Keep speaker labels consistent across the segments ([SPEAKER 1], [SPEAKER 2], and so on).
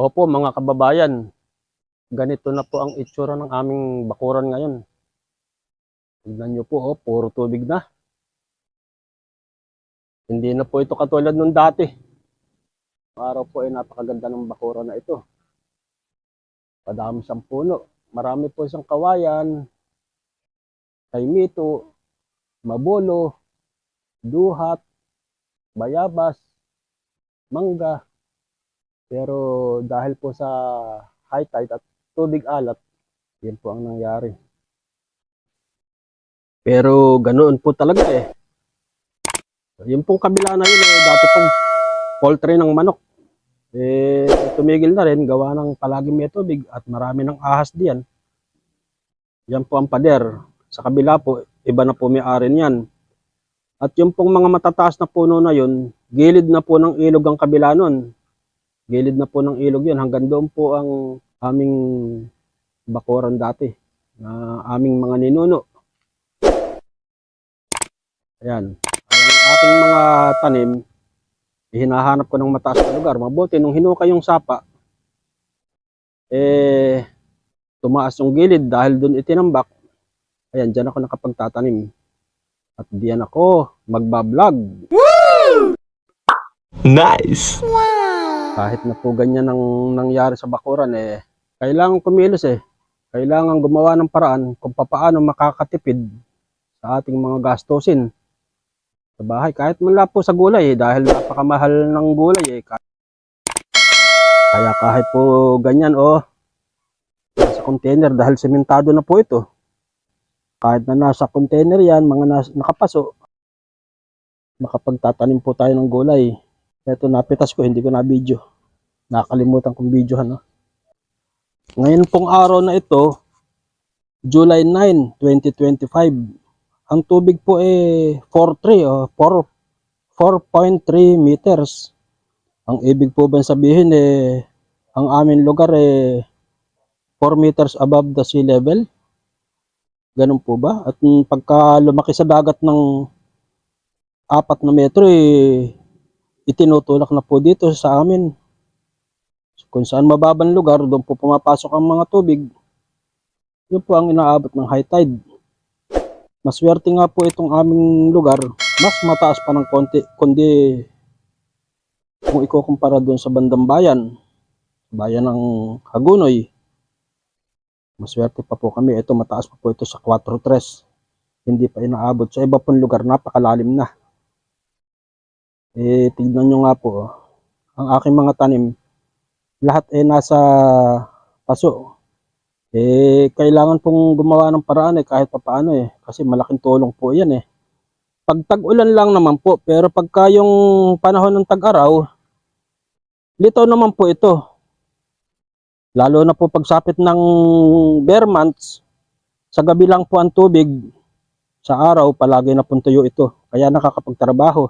[SPEAKER 1] Opo mga kababayan, ganito na po ang itsura ng aming bakuran ngayon. Tignan nyo po, puro tubig na. Hindi na po ito katulad nung dati. Araw po ay napakaganda ng bakuran na ito. Padami siyang puno. Marami po siyang kawayan, kaimito, mabulo, duhat, bayabas, mangga. Pero dahil po sa high tide at tubig alat, yan po ang nangyari. Pero ganoon po talaga eh. Yung pong kabila na yun dati pong poultry ng manok. Tumigil na rin gawa ng palaging may tubig at marami ng ahas diyan. Yan po ang pader. Sa kabila po, iba na po may-ari niyan. At yung pong mga matataas na puno na yun, gilid na po ng ilog ang kabila nun. Gilid na po ng ilog yun. Hanggang doon po ang aming bakuran dati na aming mga ninuno. Ayan. Ang aking mga tanim, hinahanap ko ng mataas na lugar. Mabuti, nung hinukay yung sapa, tumaas yung gilid dahil doon itinambak. Ayan, dyan ako nakapagtatanim. At diyan ako magbablog. Woo!
[SPEAKER 2] Nice!
[SPEAKER 3] Wow!
[SPEAKER 1] Kahit na po ganyan ang nangyari sa bakuran, kailangan kumilos Kailangan gumawa ng paraan kung paano makakatipid sa ating mga gastusin sa bahay. Kahit mula po sa gulay dahil napakamahal ng gulay Kaya kahit po ganyan nasa container dahil sementado na po ito. Kahit na nasa container yan, mga nakapaso, makapagtatanim po tayo ng gulay. Ito napitas ko, hindi ko na video. Nakalimutan kong videohan. Ngayon pong araw na ito, July 9, 2025. Ang tubig po 4.3 4.3 meters. Ang ibig po ba sabihin ang aming lugar 4 meters above the sea level. Ganun po ba? At pagka lumaki sa dagat ng 4 na metro itinutulak na po dito sa amin. Kung saan mababang lugar, doon po pumapasok ang mga tubig. Yun po ang inaabot ng high tide. Maswerte nga po itong aming lugar, mas mataas pa ng konti, kundi kung ikukumpara doon sa bandang bayan ng Hagunoy, maswerte pa po kami. Ito mataas pa po ito sa 4.3. Hindi pa inaabot. Sa iba pong lugar, napakalalim na. Tignan nyo nga po, ang aking mga tanim, lahat nasa paso. Kailangan pong gumawa ng paraan kahit papaano kasi malaking tulong po yan Pag tag-ulan lang naman po, pero pagka yung panahon ng tag-araw, litaw naman po ito. Lalo na po pagsapit ng bare months, sa gabi lang po ang tubig, sa araw palagi na pong tuyo ito. Kaya nakakapagtrabaho.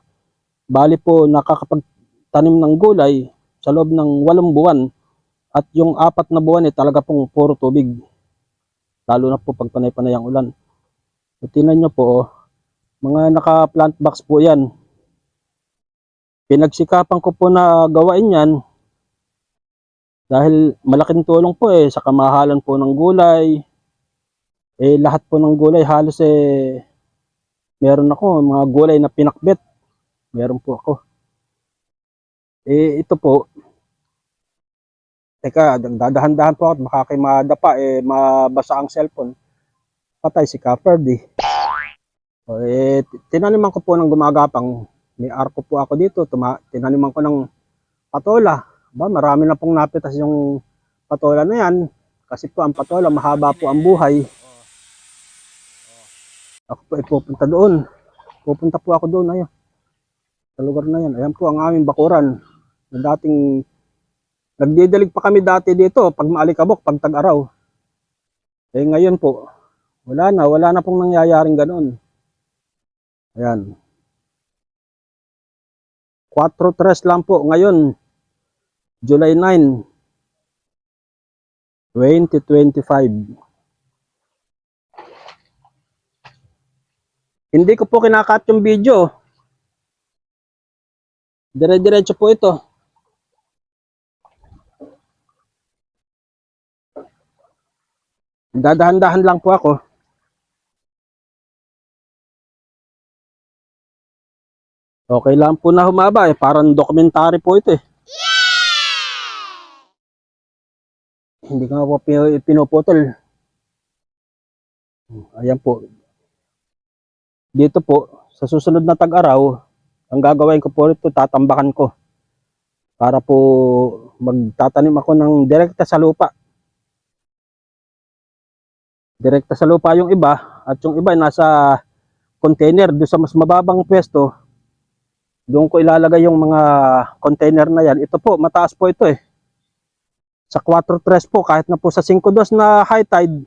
[SPEAKER 1] Bali po nakakapagtanim ng gulay sa loob ng 8 buwan. At yung 4 na buwan talaga pong puro tubig. Lalo na po pag panay-panay ang ulan. So, tingnan nyo po, mga naka-plant box po yan. Pinagsikapan ko po na gawain yan dahil malaking tulong po sa kamahalan po ng gulay. Lahat po ng gulay halos meron ako mga gulay na pinakbet. Meron po ako. Ito po, teka, dadahan-dahan po ako, baka kayo madapa, mabasa ang cellphone. Patay si Kaperd tinaniman ko po ng gumagapang. May arko po ako dito, tinaniman ko ng patola. Marami na pong napitas yung patola na yan. Kasi po ang patola, mahaba po ang buhay. Ako po pupunta doon. Pupunta po ako doon, ayun. Sa lugar na yan. Ayan po ang aming bakuran. Na dating nagdidilig pa kami dati dito pag maalikabok, pag tag-araw. Ngayon po, wala na pong nangyayaring ganoon. Ayan. 4.3 lang po ngayon, July 9, 2025. Hindi ko po kinakat yung video. Dire-diretso po ito. Dadahan-dahan lang po ako. Okay lang po na humaba parang dokumentary po ito eh. Hindi ko nga po pinuputol. Ayan po. Dito po, sa susunod na tag-araw, ang gagawin ko po ito, tatambakan ko. Para po magtatanim ako ng direkta sa lupa. Direkta sa lupa yung iba, at yung iba nasa container, doon sa mas mababang pwesto, doon ko ilalagay yung mga container na yan. Ito po, mataas po ito eh. Sa 4.3 po, kahit na po sa 5.2 na high tide,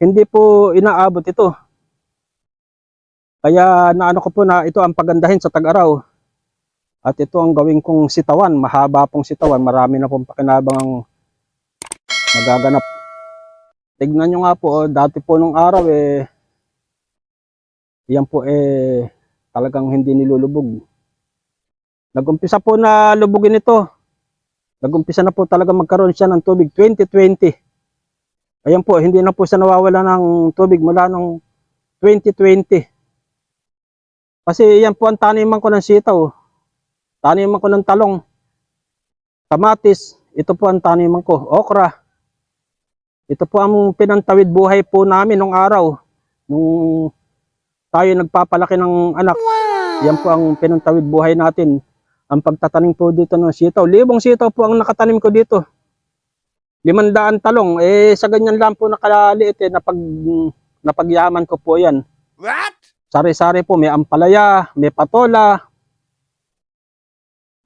[SPEAKER 1] hindi po inaabot ito. Kaya naano ko po na ito ang pagandahin sa tag-araw. At ito ang gawin kong sitawan, mahaba pong sitawan, marami na pong pakinabang ang magaganap. Tignan nyo nga po, dati po nung araw yan po talagang hindi nilulubog. Nagumpisa po na lubugin ito. Nagumpisa na po talaga magkaroon siya ng tubig 2020. Ayan po, hindi na po siya nawawala ng tubig mula nung 2020. Kasi yan po ang taniman ko ng sitaw. Taniman ko ng talong. Kamatis, ito po ang taniman ko. Okra. Ito po ang pinantawid buhay po namin nung araw. Nung tayo nagpapalaki ng anak. Wow. Yan po ang pinantawid buhay natin. Ang pagtatanim po dito ng sitaw. 1,000 sitaw po ang nakatanim ko dito. 500 talong. Sa ganyan lang po nakalaliit napagyaman ko po yan. What? Sari-sari po. May ampalaya, may patola.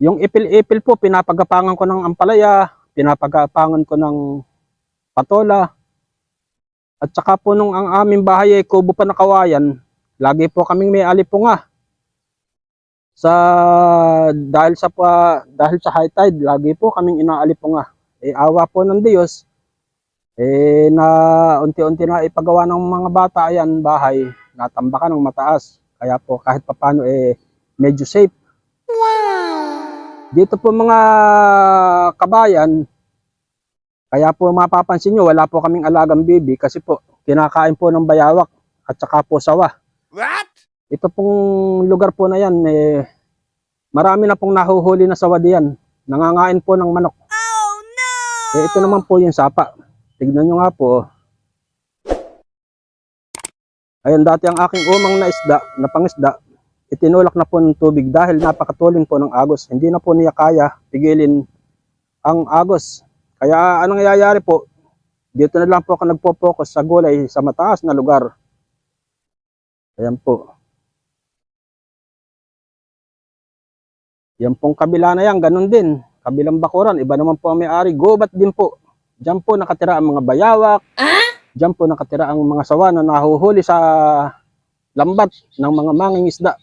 [SPEAKER 1] Yung ipil-ipil po, pinapagapangan ko ng ampalaya. Pinapagapangan ko ng patola. At saka po nung ang aming bahay ay kubo pa na kawayan, lagi po kaming may alipunga. Dahil sa high tide, lagi po kaming inaalipunga. Awa po ng Diyos, na unti-unti na ipagawa ng mga bata ayan bahay, natambakan ng mataas. Kaya po kahit papano medyo safe. Wow! Dito po mga kabayan, kaya po mapapansin nyo, wala po kaming alagang bibi kasi po kinakain po ng bayawak at saka po sawa. What? Ito pong lugar po na yan, marami na pong nahuhuli na sawa diyan. Nangangain po ng manok. Oh no! Ito naman po yung sapa. Tignan nyo nga po. Ayan, dati ang aking umang na isda, na pangisda, itinulak na po ng tubig dahil napakatulin po ng agos. Hindi na po niya kaya pigilin ang agos. Kaya anong nangyayari po, dito na lang po ako nagpo-focus sa gulay sa mataas na lugar. Ayan po. Yan pong kabila na yan, ganun din. Kabilang bakuran, iba naman po ang may-ari. Gubat din po. Diyan po nakatira ang mga bayawak. Diyan po nakatira ang mga sawa na nahuhuli sa lambat ng mga mangingisda.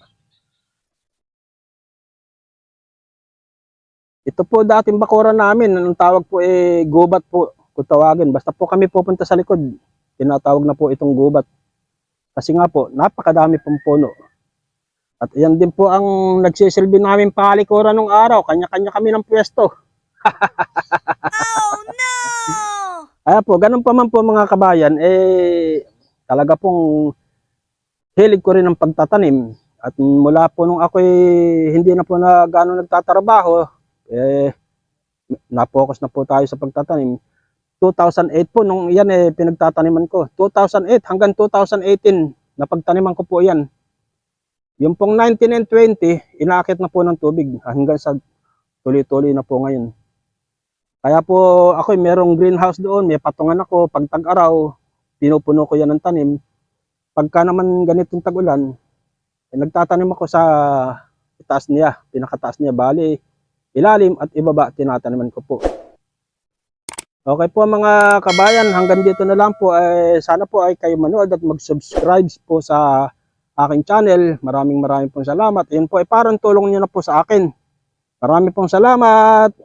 [SPEAKER 1] Ito po dating bakuran namin, anong tawag po gubat po kung tawagin. Basta po kami pupunta sa likod, tinatawag na po itong gubat. Kasi nga po, napakadami pong puno. At yan din po ang nagsisilbi namin palikuran nung araw, kanya-kanya kami ng pwesto. Oh no! Ayan po, ganun pa man po mga kabayan, talaga pong hilig ko rin ng pagtatanim. At mula po nung ako hindi na po na gano'ng nagtatrabaho, na-focus na po tayo sa pagtatanim. 2008 po, nung yan pinagtataniman ko. 2008 hanggang 2018, napagtaniman ko po yan. Yung pong 19 and 20, inaakit na po ng tubig hanggang sa tuloy-tuloy na po ngayon. Kaya po ako merong greenhouse doon, may patungan ako. Pag tag-araw, pinupuno ko yan ng tanim. Pagka naman ganitong tag-ulan, nagtatanim ako sa itaas niya, pinakataas niya, bali ilalim at ibaba, tinataniman ko po. Okay po mga kabayan, hanggang dito na lang po. Sana po ay kayo manood at mag-subscribe po sa aking channel. Maraming pong salamat. Yan po ay parang tulong niyo na po sa akin. Maraming pong salamat.